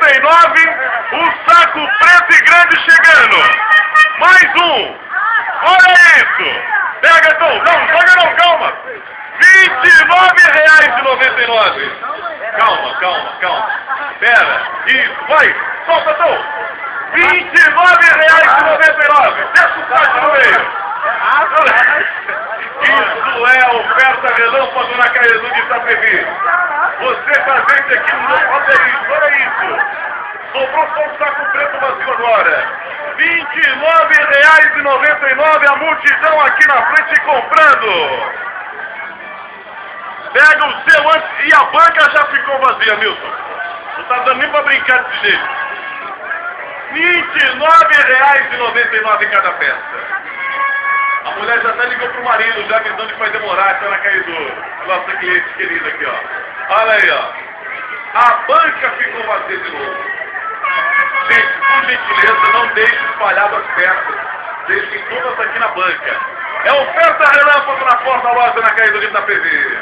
o saco preto e grande chegando. Mais um. Olha isso. Pega, Tom. Não, joga não, calma. R$29,99. Calma. Pera, isso, vai. Solta, Tom. R$29,99. Desce o saco no meio. Isso é a oferta relâmpago na Caezu de Itapevi. Você com a gente aqui no olha isso. Sobrou só um saco preto vazio agora. R$29,99 a multidão aqui na frente comprando. Pega o seu antes e a banca já ficou vazia, Milton. Não tá dando nem pra brincar desse jeito. R$29,99 cada peça. A mulher já até ligou pro marido, já avisando que vai demorar, tá na Caezu. Nossa cliente querida aqui, ó. Olha aí, ó. A banca ficou vazia de novo. Gente, por gentileza, não deixe espalhado as peças. Deixem todas aqui na banca. É oferta relâmpago na porta loja na Caezu de Itapevi.